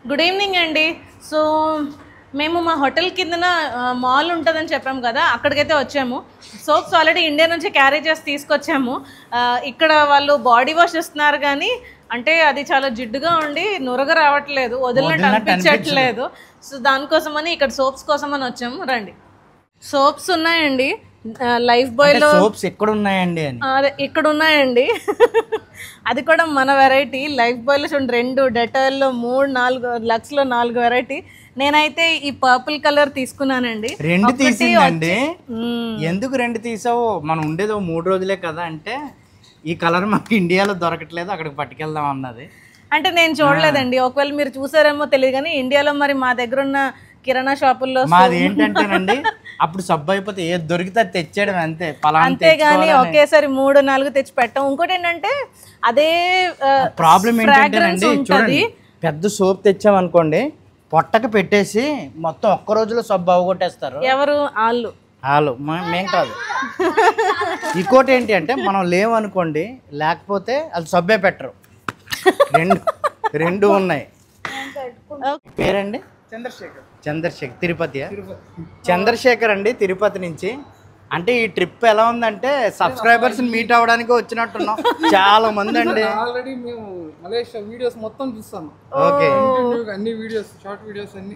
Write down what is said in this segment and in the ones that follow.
Good evening అండి. So మేము మా హోటల్ కిందన మాల్ ఉంటుందని చెప్పాము కదా, అక్కడికైతే వచ్చాము. సోప్స్ ఆల్రెడీ ఇండియా నుంచి క్యారీ చేసి తీసుకొచ్చాము. ఇక్కడ వాళ్ళు బాడీ వాష్ ఇస్తున్నారు కానీ అంటే అది చాలా జిడ్డుగా ఉండి నురగ రావట్లేదు, వదిలినట్టు అనిపించట్లేదు. సో దానికోసమని ఇక్కడ సోప్స్ కోసమని వచ్చాము. రండి, సోప్స్ ఉన్నాయండి. లైఫ్ బాయ్లో సోప్స్ ఎక్కడ ఉన్నాయండి అని అదే ఇక్కడ ఉన్నాయండి. అది కూడా మన వెరైటీ. లైఫ్ బాయ్లో చూడండి, 2, డెటాల్లో 3, 4, లక్స్లో 4 వెరైటీ. నేనైతే ఈ పర్పుల్ కలర్ తీసుకున్నానండి. 2 తీసిందండి. ఎందుకు 2 తీసావు? మనం ఉండేది 3 రోజులే కదా అంటే ఈ కలర్ మాకు ఇండియాలో దొరకట్లేదు, అక్కడికి పట్టుకెళ్దాం అన్నది. అంటే నేను చూడలేదండి, ఒకవేళ మీరు చూసారేమో తెలియదు కానీ ఇండియాలో మరి మా దగ్గర ఉన్న కిరాణా షాపుల్లో మాది ఏంటంటేనండి అప్పుడు సబ్బు అయిపోతే ఏది దొరికితే అది తెచ్చేయడం అంతే. అంతేగాని ఒకేసారి 3, 4 తెచ్చి పెట్టాం. ఇంకోటి ఏంటంటే అదే ప్రాబ్లం ఏంటంటేనండి, చూడండి పెద్ద సోప్ తెచ్చామనుకోండి పొట్టకి పెట్టేసి మొత్తం ఒక్క రోజులో సబ్బు అవగొట్టేస్తారు. ఎవరు? వాళ్ళు మేం కాదు. ఇంకోటి ఏంటి అంటే మనం లేవనుకోండి, లేకపోతే అది సబ్బే పెట్టరు. రెండు ఉన్నాయి. పేరండి? చంద్రశేఖర్. తిరుపతి. చంద్రశేఖర్ అండి, తిరుపతి నుంచి. అంటే ఈ ట్రిప్ ఎలా ఉందంటే సబ్స్క్రైబర్స్ మీట్ అవ్వడానికి వచ్చినట్టున్నాం చాలా మంది అండి. ఆల్రెడీ మేము మలేషియా వీడియోస్ మొత్తం చూస్తాము. ఓకే, అన్ని వీడియోస్, షార్ట్ వీడియోస్ అన్ని.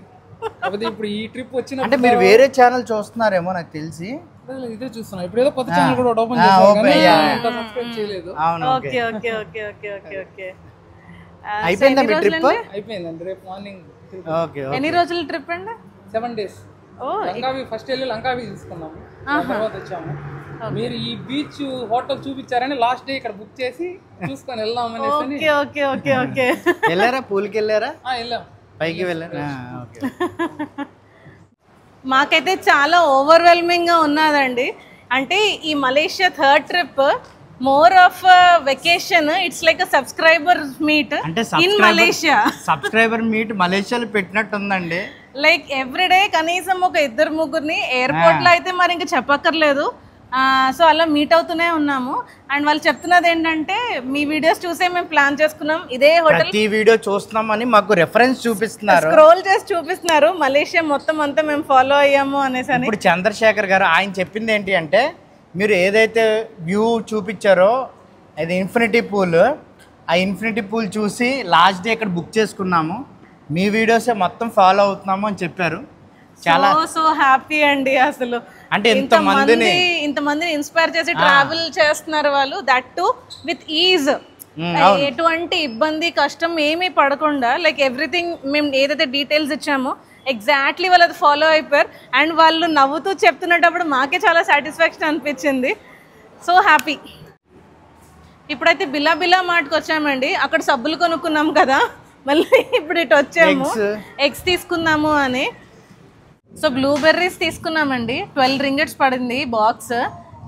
కాకపోతే ఇప్పుడు ఈ ట్రిప్ వచ్చిన అంటే మీరు వేరే ఛానల్ చూస్తున్నారేమో నాకు తెలిసి. ఇదే చూస్తున్నాం. ఇప్పుడు ఏదో కొత్త ఛానల్ కూడా ఓపెన్ చేశారు, సబ్స్క్రైబ్ చేయలేదు. అవును. Okay okay okay okay okay okay. అయిపోయిందా మీ ట్రిప్? అయిపోయిందండి. రేపు మార్నింగ్. ఓకే. ఎన్ని రోజుల ట్రిప్ అండి? 7 days. లంకావి ఫస్ట్ వెళ్ళి లంకావి తీసుకున్నాము, తర్వాత వచ్చాము. మీరు ఈ బీచ్ హోటల్ చూపించారని లాస్ట్ డే ఇక్కడ బుక్ చేసి చూసుకొని వెళ్దాం అనేసి. Okay okay okay okay. వెళ్ళారా? పూల్కి వెళ్ళారా? వెళ్ళాం, పైకి వెళ్ళారా? ఓకే. మాకైతే చాలా ఓవర్వెల్మింగ్గా ఉన్నదండి. అంటే ఈ Malaysia 3rd trip, more of vacation. It's like a subscriber meet in Malaysia. Subscriber meet మలేషియాలో పెట్టినట్టు ఉందండి. లైక్ ఎవ్రీడే కనీసం ఒక 2-3 ఎయిర్పోర్ట్లో అయితే మరి ఇంకా చెప్పక్కర్లేదు. సో అలా మీట్ అవుతూనే ఉన్నాము. అండ్ వాళ్ళు చెప్తున్నది ఏంటంటే మీ వీడియోస్ చూసే మేము ప్లాన్ చేసుకున్నాం. ఇదే హోటల్ ఈ వీడియో చూస్తున్నామని మాకు రెఫరెన్స్ చూపిస్తున్నారు, స్క్రోల్ చేసి చూపిస్తున్నారు. మలేషియా మొత్తం అంతా మేము ఫాలో అయ్యాము అనేసి. ఇప్పుడు చంద్రశేఖర్ గారు ఆయన చెప్పింది ఏంటి అంటే, మీరు ఏదైతే వ్యూ చూపించారో అది ఇన్ఫినిటీ పూల్, ఆ ఇన్ఫినిటీ పూల్ చూసి లాస్ట్ డే ఇక్కడ బుక్ చేసుకున్నాము, మీ వీడియోసే మొత్తం ఫాలో అవుతున్నాము అని చెప్పారు. చాలా సో హ్యాపీ అండి. అసలు అంటే ఇంతమందిని ఇన్స్పైర్ చేసి ట్రావెల్ చేస్తున్నారు వాళ్ళు, దట్ టు విత్ ఈజ్. ఎటువంటి ఇబ్బంది కష్టం ఏమీ పడకుండా లైక్ ఎవ్రీథింగ్ మేము ఏదైతే డీటెయిల్స్ ఇచ్చామో ఎగ్జాక్ట్లీ వాళ్ళు అది ఫాలో అయిపోయారు. అండ్ వాళ్ళు నవ్వుతూ చెప్తున్నప్పుడు మాకే చాలా సాటిస్ఫాక్షన్ అనిపించింది. So happy. ఇప్పుడైతే బిల్లా మార్ట్కి వచ్చామండి. అక్కడ సబ్బులు కొనుక్కున్నాం కదా, మళ్ళీ ఇప్పుడు ఇటు వచ్చాము ఎగ్స్ తీసుకుందాము అని. సో బ్లూబెర్రీస్ తీసుకున్నామండి. 12 ringgits పడింది బాక్స్,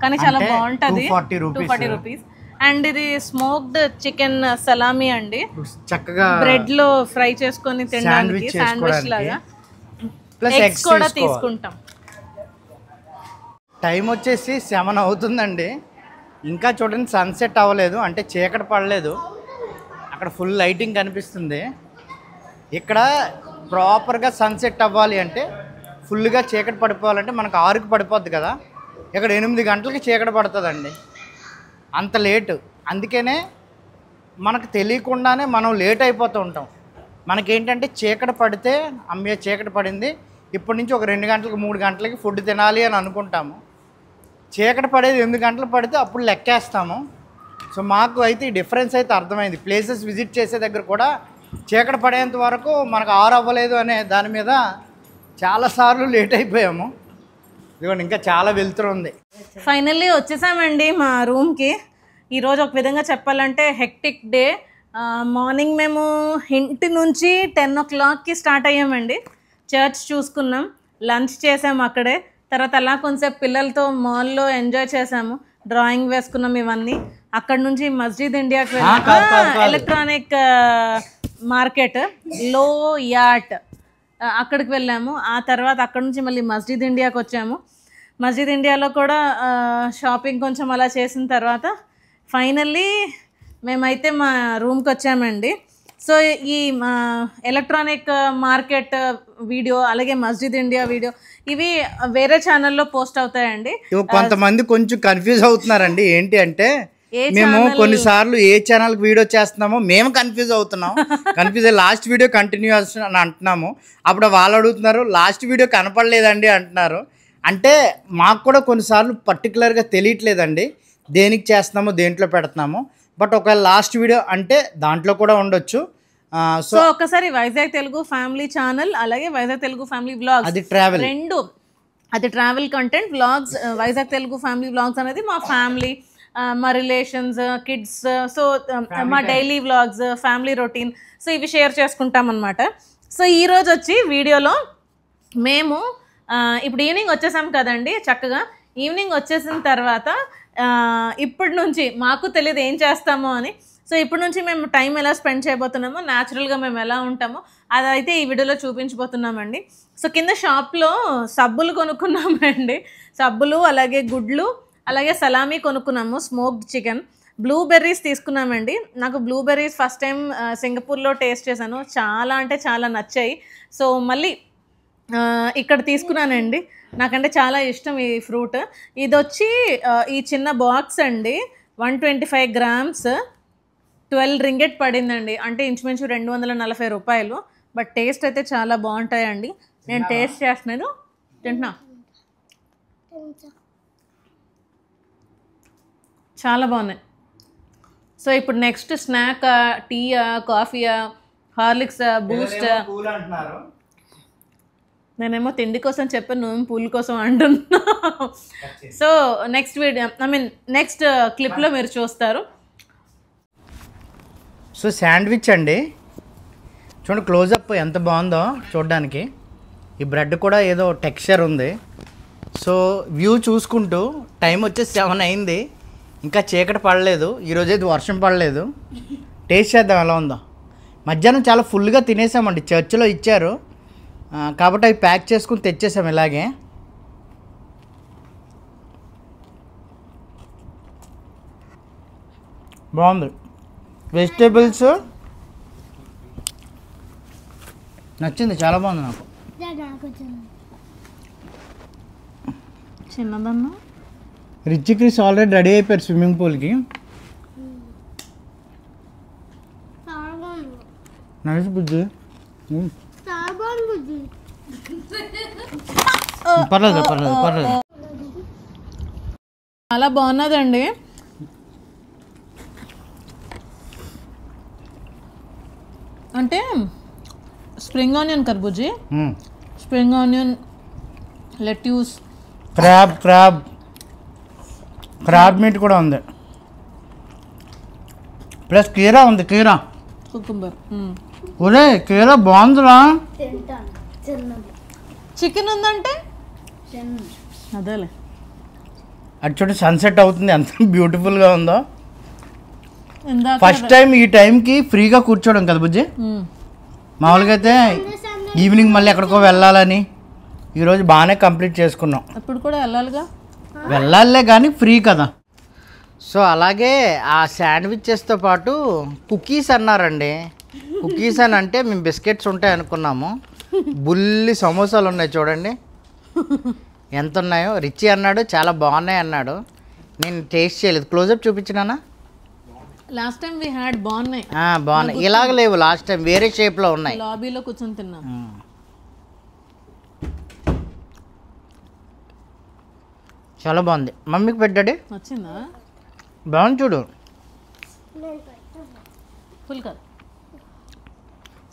కానీ చాలా బాగుంటుంది. 240 రూపీస్. అండ్ ఇది స్మోక్డ్ చికెన్ సలామీ అండి, చక్కగా బ్రెడ్ లో ఫ్రై చేసుకొని తినడానికి శాండ్విచ్ లాగా. ఎగ్స్ కూడా తీసుకుంటాం. టైం వచ్చేసి 7 అవుతుందండి. ఇంకా చూడండి సన్సెట్ అవ్వలేదు, అంటే చీకటి పడలేదు. అక్కడ ఫుల్ లైటింగ్ కనిపిస్తుంది. ఇక్కడ ప్రాపర్గా సన్సెట్ అవ్వాలి అంటే, ఫుల్గా చీకటి పడిపోవాలంటే మనకు 6కి పడిపోద్ది కదా, ఇక్కడ 8 గంటలకి చీకటి పడుతుందండి. అంత లేటు. అందుకనే మనకు తెలియకుండానే మనం లేట్ అయిపోతూ ఉంటాం. మనకేంటంటే చీకటి పడితే అమ్మే చీకటి పడింది, ఇప్పటి నుంచి ఒక 2 గంటలకి 3 గంటలకి ఫుడ్ తినాలి అని అనుకుంటాము. చీకటి పడేది 8 గంటలు పడితే అప్పుడు లెక్కేస్తాము. సో మాకు అయితే ఈ డిఫరెన్స్ అయితే అర్థమైంది. ప్లేసెస్ విజిట్ చేసే దగ్గర కూడా చీకటి పడేంత వరకు మనకు 6 అవ్వలేదు అనే దాని మీద చాలాసార్లు లేట్ అయిపోయాము. ఇదిగోండి ఇంకా చాలా వెళ్తురు ఉంది. ఫైనల్లీ వచ్చేసామండి మా రూమ్కి. ఈరోజు ఒక విధంగా చెప్పాలంటే హెక్టిక్ డే. మార్నింగ్ మేము ఇంటి నుంచి 10 o'clockకి స్టార్ట్ అయ్యామండి. చర్చ్ చూసుకున్నాం, లంచ్ చేసాము అక్కడే. తర్వాత అలా కొంచెంసేపు పిల్లలతో మాల్లో ఎంజాయ్ చేసాము, డ్రాయింగ్ వేసుకున్నాం ఇవన్నీ. అక్కడ నుంచి మస్జిద్ ఇండియాకి వెళ్ళాము, ఎలక్ట్రానిక్ మార్కెట్ లో యాట్ అక్కడికి వెళ్ళాము. ఆ తర్వాత అక్కడ నుంచి మళ్ళీ మస్జిద్ ఇండియాకి వచ్చాము. మస్జిద్ ఇండియాలో కూడా షాపింగ్ కొంచెం అలా చేసిన తర్వాత ఫైనల్లీ మేమైతే మా రూమ్కి వచ్చామండి. సో ఈ ఎలక్ట్రానిక్ మార్కెట్ వీడియో అలాగే మస్జిద్ ఇండియా వీడియో ఇవి వేరే ఛానల్లో పోస్ట్ అవుతాయండి. కొంతమంది కొంచెం కన్ఫ్యూజ్ అవుతున్నారండి. ఏంటి అంటే మేము కొన్నిసార్లు ఏ ఛానల్కి వీడియో చేస్తున్నామో మేము కన్ఫ్యూజ్ అవుతున్నాం. కన్ఫ్యూజ్ లాస్ట్ వీడియో కంటిన్యూస్ అని అంటున్నాము. అప్పుడు వాళ్ళు అడుగుతున్నారు లాస్ట్ వీడియో కనపడలేదండి అంటున్నారు. అంటే మాకు కూడా కొన్నిసార్లు పర్టికులర్గా తెలియట్లేదండి దేనికి చేస్తున్నామో దేంట్లో పెడుతున్నామో. బట్ ఒకవేళ లాస్ట్ వీడియో అంటే దాంట్లో కూడా ఉండొచ్చు. సో ఒకసారి వైజాగ్ తెలుగు ఫ్యామిలీ ఛానల్ అలాగే వైజాగ్ తెలుగు ఫ్యామిలీ వ్లాగ్స్ అది ట్రావెల్ రెండు, అది travel content vlogs. Vizag Telugu family vlogs అనేది మా ఫ్యామిలీ, మా రిలేషన్స్, కిడ్స్, సో మా daily vlogs, family routine, so ఇవి షేర్ చేసుకుంటాం అనమాట. సో ఈరోజు వచ్చి వీడియోలో మేము ఇప్పుడు ఈవినింగ్ వచ్చేసాం కదండి. చక్కగా ఈవినింగ్ వచ్చేసిన తర్వాత ఇప్పటి నుంచి మాకు తెలియదు ఏం చేస్తామో అని. సో ఇప్పటి నుంచి మేము టైం ఎలా స్పెండ్ చేయబోతున్నామో, న్యాచురల్గా మేము ఎలా ఉంటామో అదైతే ఈ వీడియోలో చూపించబోతున్నామండి. సో కింద షాప్లో సబ్బులు కొనుక్కున్నామండి. సబ్బులు అలాగే గుడ్లు అలాగే సలామీ కొనుక్కున్నాము, స్మోక్డ్ చికెన్, బ్లూబెర్రీస్ తీసుకున్నామండి. నాకు బ్లూబెర్రీస్ ఫస్ట్ టైం సింగపూర్లో టేస్ట్ చేశాను, చాలా అంటే చాలా నచ్చాయి. సో మళ్ళీ ఇక్కడ తీసుకున్నానండి, నాకంటే చాలా ఇష్టం ఈ ఫ్రూట్. ఇది వచ్చి ఈ చిన్న బాక్స్ అండి 125 grams 12 ringgit పడిందండి. అంటే ఇంచుమించు 240 రూపాయలు. బట్ టేస్ట్ అయితే చాలా బాగుంటాయండి. నేను టేస్ట్ చేస్తున్నాను, తింటున్నా, చాలా బాగున్నాయి. సో ఇప్పుడు నెక్స్ట్ స్నాక్, టీయా, కాఫీయా, హార్లిక్స్, బూస్ట్. నేనేమో తిండి కోసం చెప్పాను, నువ్వు పూల కోసం అంటున్నా. సో నెక్స్ట్ వీడియో నెక్స్ట్ క్లిప్లో మీరు చూస్తారు. సో శాండ్విచ్ అండి, చూడండి క్లోజప్ ఎంత బాగుందో చూడడానికి. ఈ బ్రెడ్ కూడా ఏదో టెక్స్చర్ ఉంది. సో వ్యూ చూసుకుంటూ టైం వచ్చేసి 7 అయింది, ఇంకా చీకటి పడలేదు. ఈరోజు అయితే వర్షం పడలేదు. టేస్ట్ చేద్దాం ఎలా ఉందో. మధ్యాహ్నం చాలా ఫుల్గా తినేసామండి, చర్చిలో ఇచ్చారు కాబట్టి అవి ప్యాక్ చేసుకుని తెచ్చేసాం ఇలాగే. బాగుంది. వెజిటేబుల్స్ నచ్చింది, చాలా బాగుంది నాకు. చిన్నదన్నా రిచ్ క్రిస్ ఆల్రెడీ రెడీ అయిపోయారు స్విమ్మింగ్ పూల్కి. నైస్ బుజ్జి. పర్లేదు పర్లేదు పర్లేదు. చాలా బాగున్నదండి. అంటే స్ప్రింగ్ ఆనియన్ కర్బూజీ, spring onion, lettuce, crab meat కూడా ఉంది, ప్లస్ కీరా ఉంది. కీరా కుకుంబర్. ఒరే కీరా బాగుందిరా. చికెన్ ఉందంటే అదేలే. అటు చూడండి సన్సెట్ అవుతుంది, ఎంత బ్యూటిఫుల్గా ఉందో. ఫస్ట్ ఇందాక టైం ఈ టైంకి ఫ్రీగా కూర్చోవడం కదా బుజ్జి. మామూలుగా అయితే ఈవినింగ్ మళ్ళీ ఎక్కడికో వెళ్ళాలని, ఈరోజు బాగానే కంప్లీట్ చేసుకున్నాం. ఇప్పుడు కూడా వెళ్ళాలిగా, వెళ్ళాలే కానీ ఫ్రీ కదా. సో అలాగే ఆ శాండ్విచెస్తో పాటు కుకీస్ అన్నారండి. కుకీస్ అని అంటే మేము బిస్కెట్స్ ఉంటాయి అనుకున్నాము. బుల్లి సమోసాలు ఉన్నాయి చూడండి ఎంత ఉన్నాయో. రిచి అన్నాడు చాలా బాగున్నాయి అన్నాడు, నేను టేస్ట్ చేయలేదు. క్లోజప్ చూపించినానా? లాస్ట్ టైం వి హ్యాడ్ బాగున్నాయి. బాగున్నాయి, ఇలాగ లేవు లాస్ట్ టైం, వేరే షేప్లో ఉన్నాయి. లాబీలో కూర్చొని తిన్నాం. చాలా బాగుంది. మమ్మీకి పెట్టాడు, వచ్చిందా? బాగుంది చూడు. ఫుల్ కాదు,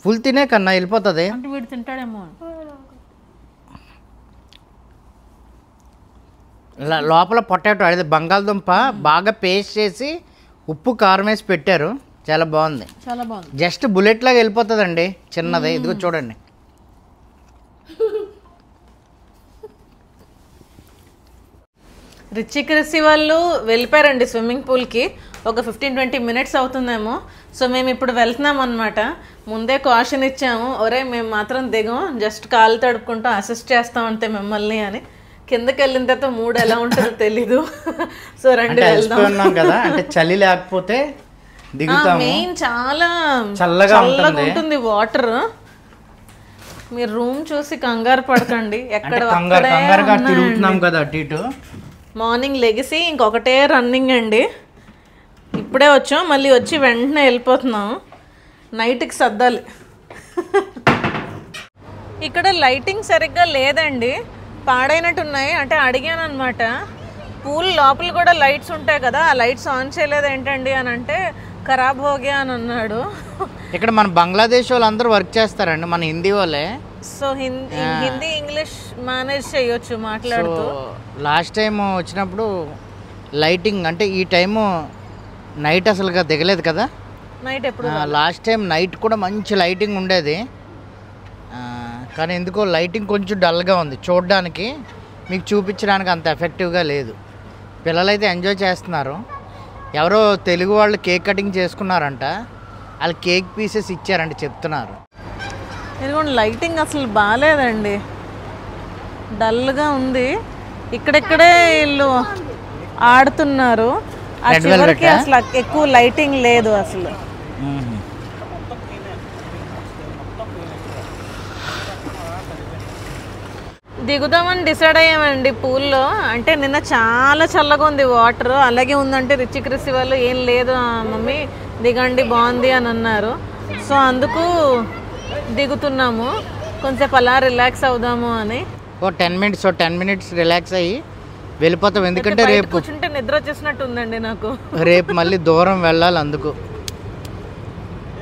ఫుల్ తినే కన్నా వెళ్ళిపోతుంది. అంటే వీడు తింటాడేమో. లోపల పొటాటో అదే బంగాళదుంప బాగా పేస్ట్ చేసి ఉప్పు కారం వేసి పెట్టారు, చాలా బాగుంది. చాలా బాగుంది. జస్ట్ బుల్లెట్ లాగా వెళ్ళిపోతుందండి, చిన్నది. ఇదిగో చూడండి. రిచి క్రిసి వాళ్ళు వెళ్ళిపోయారండి స్విమ్మింగ్ పూల్కి. ఒక 15-20 minutes అవుతుందేమో. సో మేము ఇప్పుడు వెళ్తున్నాం అనమాట. ముందే కాషన్ ఇచ్చాము, ఒరే మేము మాత్రం దిగం, జస్ట్ కాళ్ళు తడుపుకుంటాం, అసిస్ట్ చేస్తాం అంతే మిమ్మల్ని అని. కిందకి వెళ్ళిన తర్వాత మూడు ఎలా ఉంటుందో తెలీదు. సో రండి వెళ్దాం కదా. అంటే చలి లేకపోతే దిగుతాము. మెయిన్ చాలా చల్లగా ఉంటుంది వాటర్. మీరు రూమ్ చూసి కంగారు పడకండి, ఎక్కడ కంగారుగా తిరుగుతున్నాం కదా అటు ఇటు. మార్నింగ్ లెగిసి ఇంకొకటే రన్నింగ్ అండి. ఇప్పుడే వచ్చాం, మళ్ళీ వచ్చి వెంటనే వెళ్ళిపోతున్నాం. నైట్కి సర్దాలి. ఇక్కడ లైటింగ్ సరిగ్గా లేదండి, పాడైనట్టు ఉన్నాయి. అంటే అడిగాను అనమాట, పూల్ లోపల కూడా లైట్స్ ఉంటాయి కదా, ఆ లైట్స్ ఆన్ చేయలేదు ఏంటండి అని అంటే ఖరాబ్ హోగా అని అన్నాడు. ఇక్కడ మన బంగ్లాదేశ్ వాళ్ళు అందరూ వర్క్ చేస్తారండి, మన హిందీ వాళ్ళే. సో హిందీ ఇంగ్లీష్ మేనేజ్ చేయొచ్చు మాట్లాడుతూ. లాస్ట్ టైం వచ్చినప్పుడు లైటింగ్ అంటే ఈ టైము నైట్ అసలుగా దిగలేదు కదా. నైట్ ఎప్పుడు లాస్ట్ టైం నైట్ కూడా మంచి లైటింగ్ ఉండేది, కానీ ఎందుకో లైటింగ్ కొంచెం డల్గా ఉంది. చూడడానికి మీకు చూపించడానికి అంత ఎఫెక్టివ్గా లేదు. పిల్లలైతే ఎంజాయ్ చేస్తున్నారు. ఎవరో తెలుగు వాళ్ళు కేక్ కటింగ్ చేసుకున్నారంట, వాళ్ళు కేక్ పీసెస్ ఇచ్చారంట చెప్తున్నారు. ఎందుకంటే లైటింగ్ అసలు బాగాలేదండి, డల్గా ఉంది. ఇక్కడెక్కడే వీళ్ళు ఆడుతున్నారు, ఆ చివరికి అసలు ఎక్కువ లైటింగ్ లేదు అసలు. దిగుదామని డిసైడ్ అయ్యామండి పూల్లో. అంటే నిన్న చాలా చల్లగా ఉంది వాటర్, అలాగే ఉందంటే రిచి క్రిసి వాళ్ళు ఏం లేదు మమ్మీ దిగండి బాగుంది అని అన్నారు. సో అందుకు దిగుతున్నాము, కొంచెం అలా రిలాక్స్ అవుదాము అని. 10 మినిట్స్ రిలాక్స్ అయ్యి వెళ్ళిపోతాం. ఎందుకంటే రేపు కూర్చుంటే నిద్ర వచ్చేసినట్టు ఉందండి నాకు. రేపు మళ్ళీ దూరం వెళ్ళాలి, అందుకు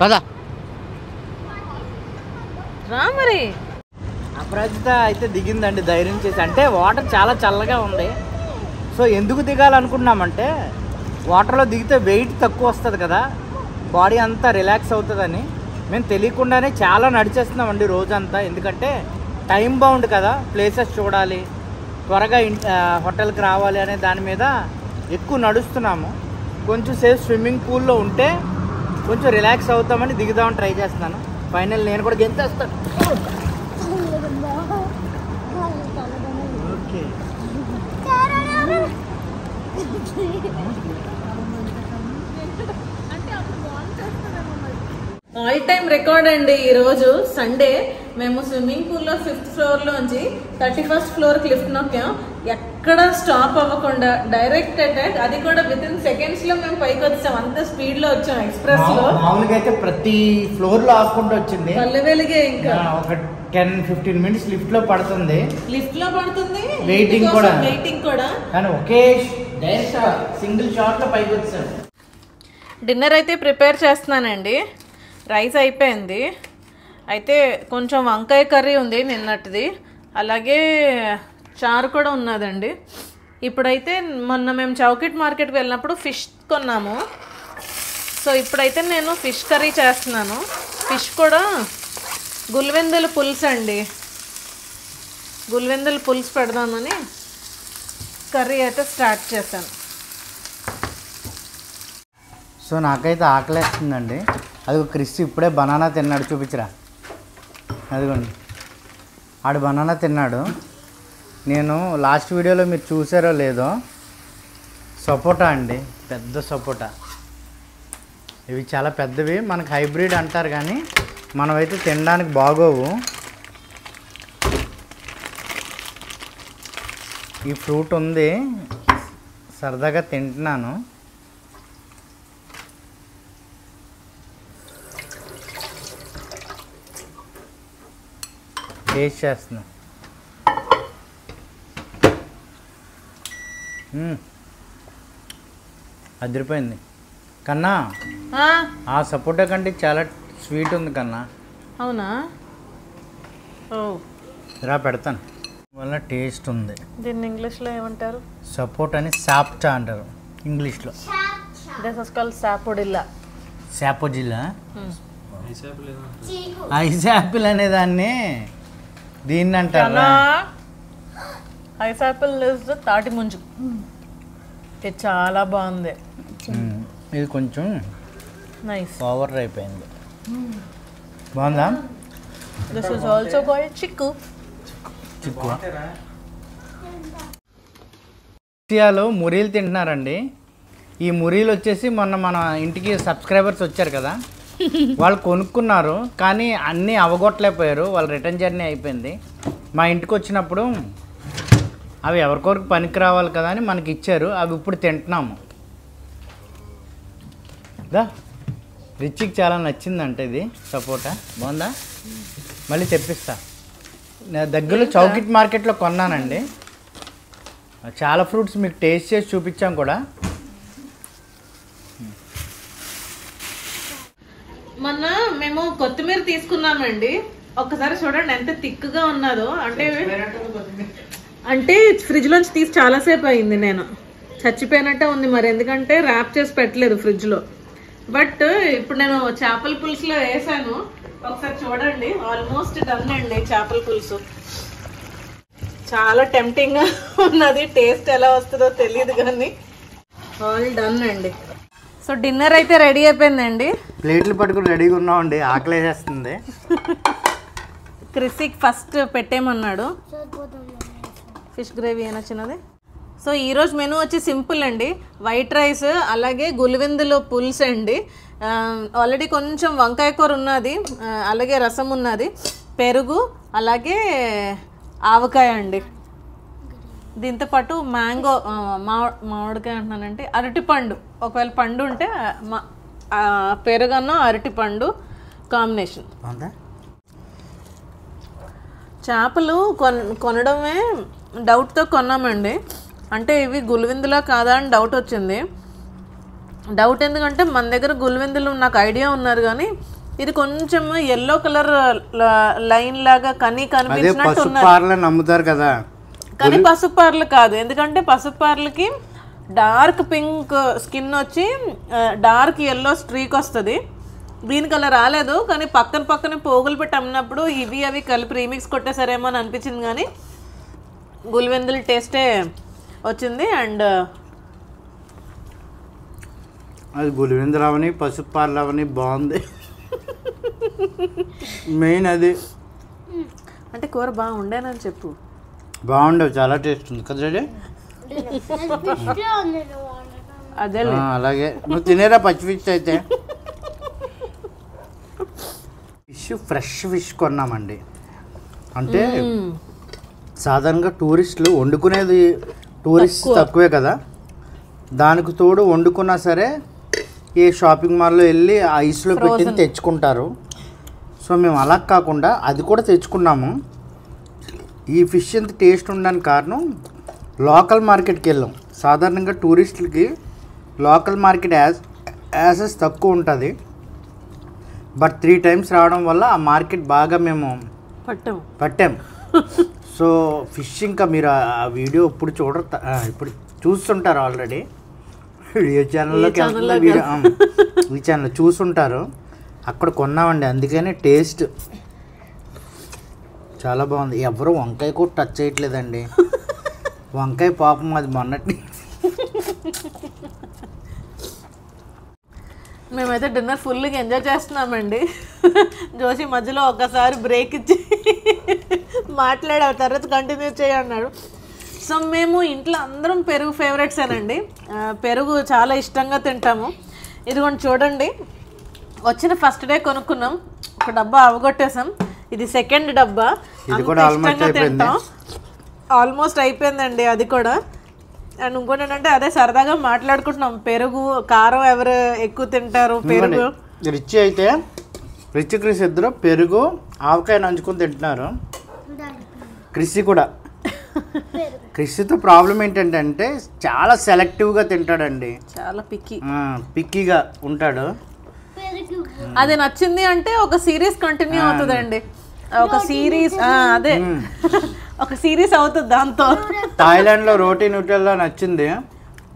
పదా రా. మరి అపరాజిత అయితే దిగిందండి ధైర్యం చేసి. అంటే వాటర్ చాలా చల్లగా ఉంది. సో ఎందుకు దిగాలనుకున్నామంటే వాటర్లో దిగితే వెయిట్ తక్కువ వస్తుంది కదా, బాడీ అంతా రిలాక్స్ అవుతుందని మేము తెలియకుండానే చాలా నడిచేస్తున్నామండి రోజంతా. ఎందుకంటే టైం బౌండ్ కదా, ప్లేసెస్ చూడాలి, త్వరగా హోటల్కి రావాలి అనే దాని మీద ఎక్కువ నడుస్తున్నాము. కొంచెం సేపు స్విమ్మింగ్ పూల్లో ఉంటే కొంచెం రిలాక్స్ అవుతామని దిగుదామని ట్రై చేస్తున్నాను. ఫైనల్ నేను కూడా గెంతేస్తాను. ఓకే, ఆల్ టైమ్ రికార్డ్ అండి ఈరోజు సండే. మేము స్విమ్మింగ్ పూల్లో 5th ఫ్లోర్లోంచి 31st ఫ్లోర్కి లిఫ్ట్ నొక్కాం. ఎక్కడ స్టాప్ అవ్వకుండా డైరెక్ట్ అటాక్, అది కూడా విత్ ఇన్ సెకండ్స్లో మేము పైకి వచ్చాం. అంత స్పీడ్లో వచ్చాం ఎక్స్ప్రెస్లో. మామూలుగా అయితే ప్రతి ఫ్లోర్లో ఆపుకుంటూ వచ్చింది, పల్లె వెలిగే. ఇంకా ఒక 10-15 మినిట్స్ లిఫ్ట్లో పడుతుంది, వెయిటింగ్ కూడా కానీ ఒకే డైరెక్ట్ సింగిల్ షాట్లో పైకి వచ్చాం. డిన్నర్ అయితే ప్రిపేర్ చేస్తున్నానండి. రైస్ అయిపోయింది, అయితే కొంచెం వంకాయ కర్రీ ఉంది నిన్నటిది, అలాగే చారు కూడా ఉన్నదండి. ఇప్పుడైతే మొన్న మేము చౌకిట్ మార్కెట్కి వెళ్ళినప్పుడు ఫిష్ కొన్నాము. సో ఇప్పుడైతే నేను ఫిష్ కర్రీ చేస్తున్నాను. ఫిష్ కూడా గుల్వెందుల పులుసు అండి, గుల్వెందుల పులుసు పెడదామని కర్రీ అయితే స్టార్ట్ చేశాను. సో నాకైతే ఆకలేస్తుందండి. అది క్రిస్ ఇప్పుడే బనానా తిన్నాడు, చూపించరా. అదిగోండి, ఆడు బనానా తిన్నాడు. నేను లాస్ట్ వీడియోలో మీరు చూసారో లేదో, సపోటా అండి, పెద్ద సపోటా. ఇవి చాలా పెద్దవి, మనకు హైబ్రిడ్ అంటారు కానీ మనమైతే తినడానికి బాగోవు. ఈ ఫ్రూట్ ఉంది, సరదాగా తింటున్నాను. టేస్ట్ చేస్తున్నా. అదిరిపోయింది కన్నా. ఆ సపోటా కంటే చాలా స్వీట్ ఉంది కన్నా. అవునా? ఓ, ఇలా పెడతాను, వల్ల టేస్ట్ ఉంది. దీన్ని ఇంగ్లీష్లో ఏమంటారు? సపోటా అని సాప్టా అంటారు ఇంగ్లీష్లో. This is called sapodilla. Sapodilla, ice apple అనే దాన్ని దీన్ని అంటారు. ఐస్ యాపిల్ ఇస్ తాటి ముంజు. ఇది చాలా బాగుంది. ఇది కొంచెం నైస్ ఓవర్ అయిపోయింది. బాగుందా? దిస్ ఇస్ ఆల్సో కాల్డ్ చిక్కు. చిక్కు. ఇండియాలో మురీలు తింటున్నారండి. ఈ మురీలు వచ్చేసి మొన్న మన ఇంటికి సబ్స్క్రైబర్స్ వచ్చారు కదా, వాళ్ళు కొనుక్కున్నారు కానీ అన్నీ అవగొట్టలేకపోయారు, వాళ్ళు రిటర్న్ జర్నీ అయిపోయింది. మా ఇంటికి వచ్చినప్పుడు అవి ఎవరికొరకు పనికి రావాలి కదా అని మనకి ఇచ్చారు, అవి ఇప్పుడు తింటున్నాము. రిచికి చాలా నచ్చిందంట ఇది సపోటా, బాగుందా? మళ్ళీ తెప్పిస్తా. నేను దగ్గరలో చౌకిట్ మార్కెట్లో కొన్నానండి. చాలా ఫ్రూట్స్ మీకు టేస్ట్ చేసి చూపించాం కూడా. మొన్న మేము కొత్తిమీర తీసుకున్నామండి, ఒక్కసారి చూడండి ఎంత థిక్గా ఉన్నదో. అంటే ఫ్రిడ్జ్ లోంచి తీసి చాలాసేపు అయింది, నేను చచ్చిపోయినట్టే ఉంది మరి, ఎందుకంటే ర్యాప్ చేసి పెట్టలేదు ఫ్రిడ్జ్లో. బట్ ఇప్పుడు నేను చేపల పులుసులో వేసాను, ఒకసారి చూడండి. ఆల్మోస్ట్ డన్ అండి చేపల పులుసు. చాలా టెంప్టింగ్ గా ఉన్నది, టేస్ట్ ఎలా వస్తుందో తెలియదు కానీ ఆల్ డన్ అండి. సో డిన్నర్ అయితే రెడీ అయిపోయిందండి. ప్లేట్లు పట్టుకుని రెడీగా ఉన్నామండి, ఆకలి వేసేస్తుంది. క్రిసిక్ ఫస్ట్ పెట్టేమన్నాడు, ఫిష్ గ్రేవీ అయినా చిన్నది. సో ఈరోజు మెనూ వచ్చి సింపుల్ అండి, వైట్ రైస్ అలాగే గులివెందులో పులుసు అండి. ఆల్రెడీ కొంచెం వంకాయ కూర ఉన్నది, అలాగే రసం ఉన్నది, పెరుగు అలాగే ఆవకాయ అండి. దీంతో పాటు మ్యాంగో మామిడికాయ అంటున్నానంటే అరటిపండు, ఒకవేళ పండు ఉంటే పెరుగన్న అరటిపండు కాంబినేషన్. చేపలు కొనడమే డౌట్తో కొన్నామండి, అంటే ఇవి గులివెందులా కాదా అని డౌట్ వచ్చింది. డౌట్ ఎందుకంటే మన దగ్గర గులివెందులు నాకు ఐడియా ఉన్నారు కానీ ఇది కొంచెం ఎల్లో కలర్ లైన్ లాగా కనిపించినట్టు ఉన్నది. నమ్ముతారు కదా, కానీ పసుపు పార్లు కాదు, ఎందుకంటే పసుపు పార్లకి డార్క్ పింక్ స్కిన్ వచ్చి డార్క్ ఎల్లో స్ట్రీక్ వస్తుంది. దీనికి అలా రాలేదు, కానీ పక్కన పోగులు పెట్టి అమ్మినప్పుడు ఇవి అవి కలిపి రీమిక్స్ కొట్టేసారేమో అని అనిపించింది, కానీ గులివెందుల టేస్టే వచ్చింది. అండ్ అది గులివెందులు అవని పసుపు పార్లు అవని బాగుంది. మెయిన్ అది అంటే కూర బాగుండేనని చెప్పు. బాగుండవు, చాలా టేస్ట్ ఉంది కదా. అదే అలాగే నువ్వు తినేరా పచ్చి ఫిష్ అయితే. ఫిష్ ఫ్రెష్ ఫిష్ కొన్నామండి. అంటే సాధారణంగా టూరిస్టులు వండుకునేది టూరిస్ట్ తక్కువే కదా, దానికి తోడు వండుకున్నా సరే ఏ షాపింగ్ మాల్లో వెళ్ళి ఐస్లో పెట్టి తెచ్చుకుంటారు. సో మేము అలా కాకుండా అది కూడా తెచ్చుకున్నాము. ఈ ఫిష్ ఎంత టేస్ట్ ఉండడానికి కారణం లోకల్ మార్కెట్కి వెళ్ళాం. సాధారణంగా టూరిస్టులకి లోకల్ మార్కెట్ యాసెస్ తక్కువ ఉంటుంది, బట్ 3 times రావడం వల్ల ఆ మార్కెట్ బాగా మేము పట్టాం. సో ఫిష్ ఇంకా మీరు ఆ వీడియో ఇప్పుడు ఇప్పుడు చూస్తుంటారు, ఆల్రెడీ వీడియో ఛానల్లోకి వెళ్తుంది వీడియో, ఈ ఛానల్ చూస్తుంటారు. అక్కడ కొన్నామండి, అందుకని టేస్ట్ చాలా బాగుంది. ఎవరు వంకాయ కూడా టచ్ చేయట్లేదండి, వంకాయ పాపం అది మొన్నటి. మేమైతే డిన్నర్ ఫుల్గా ఎంజాయ్ చేస్తున్నామండి. జోషి మధ్యలో ఒకసారి బ్రేక్ ఇచ్చి మాట్లాడే తర్వాత కంటిన్యూ చేయన్నాడు. సో మేము ఇంట్లో అందరం పెరుగు ఫేవరెట్సేనండి, పెరుగు చాలా ఇష్టంగా తింటాము. ఇదిగోండి చూడండి, వచ్చిన ఫస్ట్ డే కొనుక్కున్నాం, ఒక డబ్బా అవగొట్టేసాం, ఇది సెకండ్ డబ్బా. ఇష్టంగా తింటాం, ఆల్మోస్ట్ అయిపోయిందండి అది కూడా. అండ్ ఇంకోటి ఏంటంటే అదే సరదాగా మాట్లాడుకుంటున్నాం, పెరుగు కారం ఎవరు ఎక్కువ తింటారు. పెరుగు రిచ్ అయితే రిచ్ క్రిస్ ఇద్దరు పెరుగు ఆవకాయ నంచుకొని తింటున్నారు. క్రిస్ కూడా, క్రిస్తో ప్రాబ్లం ఏంటంటే చాలా సెలెక్టివ్గా తింటాడండి, చాలా పిక్కీగా ఉంటాడు. అది నచ్చింది అంటే ఒక సిరీస్ కంటిన్యూ అవుతుందండి, ఒక సిరీస్ అదే ఒక సిరీస్ అవుతుంది దాంతో. థాయిలాండ్లో రోటీ న్యూటెల్లా నచ్చింది,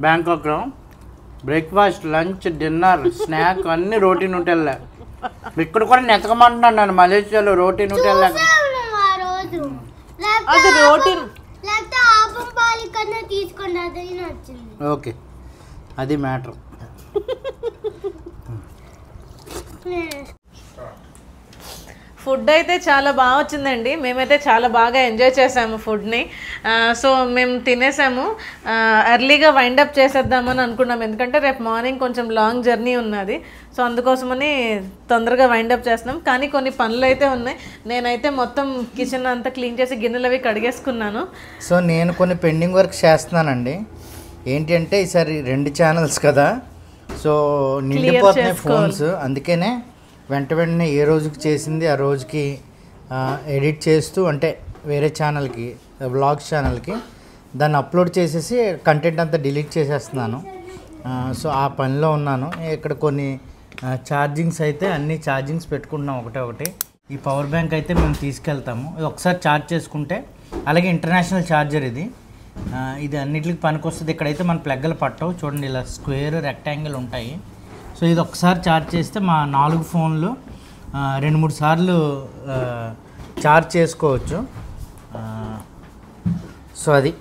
బ్యాంకాక్లో బ్రేక్ఫాస్ట్ లంచ్ డిన్నర్ స్నాక్ అన్ని రోటీ న్యూటెల్లా. ఇక్కడ కూడా నెతకమంటున్నాను నన్ను, మలేషియాలో రోటీ న్యూటెల్లా. అది రోటీ ఓకే, అది మ్యాటర్. ఫుడ్ అయితే చాలా బాగా వచ్చిందండి. మేమైతే చాలా బాగా ఎంజాయ్ చేసాము ఫుడ్ని. సో మేము తినేసాము. ఎర్లీగా వైండప్ చేసేద్దామని అనుకున్నాం, ఎందుకంటే రేపు మార్నింగ్ కొంచెం లాంగ్ జర్నీ ఉన్నది. సో అందుకోసమని తొందరగా వైండప్ చేస్తున్నాం. కానీ కొన్ని పనులు అయితే ఉన్నాయి. నేనైతే మొత్తం కిచెన్ అంతా క్లీన్ చేసి గిన్నెలు అవి కడిగేసుకున్నాను. సో నేను కొన్ని పెండింగ్ వర్క్ చేస్తున్నానండి. ఏంటి అంటే ఈసారి 2 ఛానల్స్ కదా, సో నిండిపోతున్నాయి ఫోన్స్. అందుకనే వెంటనే ఏ రోజుకి చేసింది ఆ రోజుకి ఎడిట్ చేస్తూ, అంటే వేరే ఛానల్కి, వ్లాగ్స్ ఛానల్కి దాన్ని అప్లోడ్ చేసేసి కంటెంట్ అంతా డిలీట్ చేసేస్తున్నాను. సో ఆ పనిలో ఉన్నాను. ఇక్కడ కొన్ని ఛార్జింగ్స్ అయితే అన్ని ఛార్జింగ్స్ పెట్టుకుంటున్నాం ఒకటి. ఈ పవర్ బ్యాంక్ అయితే మేము తీసుకెళ్తాము. ఇది ఒకసారి ఛార్జ్ చేసుకుంటే, అలాగే ఇంటర్నేషనల్ ఛార్జర్ ఇది అన్నిటికి పనికొస్తుంది. ఇక్కడైతే మన ప్లగ్లు పట్టవు చూడండి, ఇలా స్క్వేర్ రెక్టాంగిల్ ఉంటాయి. సో ఇది ఒకసారి ఛార్జ్ చేస్తే మా 4 ఫోన్లు 2-3 సార్లు ఛార్జ్ చేసుకోవచ్చు. సో అది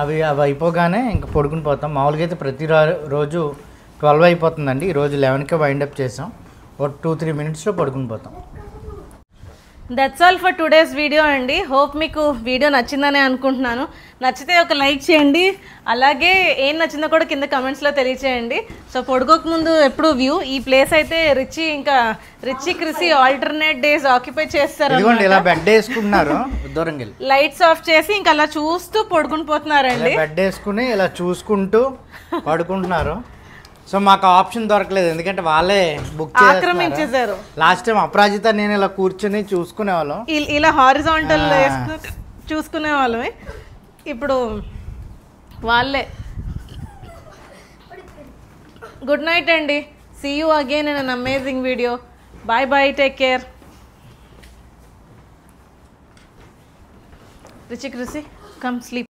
అవి అయిపోగానే ఇంకా పడుకుని పోతాం. మామూలుగా అయితే ప్రతి రోజు 12 అయిపోతుందండి. ఈరోజు 11కే వైండప్ చేసాం. ఒక 2-3 మినిట్స్లో పడుకుని పోతాం. That's all for today's video అండి. హోప్ మీకు వీడియో నచ్చిందని అనుకుంటున్నాను. నచ్చితే ఒక లైక్ చేయండి, అలాగే ఏం నచ్చిందో కూడా కింద కమెంట్స్లో తెలియచేయండి. సో పడుకోక ముందు ఎప్పుడు వ్యూ ఈ ప్లేస్ అయితే రిచి క్రిసి ఆల్టర్నేట్ డేస్ ఆక్యుపై చేస్తారు. ఇలా బెడ్ వేసుకుంటున్నారు, దూరంగా లైట్స్ ఆఫ్ చేసి ఇంకా అలా చూస్తూ పడుకుని పోతున్నారండి. బెడ్ వేసుకుని ఇలా చూసుకుంటూ పడుకుంటున్నారు. సో మాకు ఆప్షన్ దొరకలేదు, ఎందుకంటే వాళ్ళే బుక్ ఆక్రమించేశారు. లాస్ట్ టైం అపరాజిత నేను ఇలా కూర్చొని చూసుకునే వాళ్ళం, ఇలా హారిజాంటల్ చూసుకునే వాళ్ళమే. ఇప్పుడు వాళ్ళే. గుడ్ నైట్ అండి. See you again in an amazing video. Bye bye, take care. Richie Chrissy come sleep.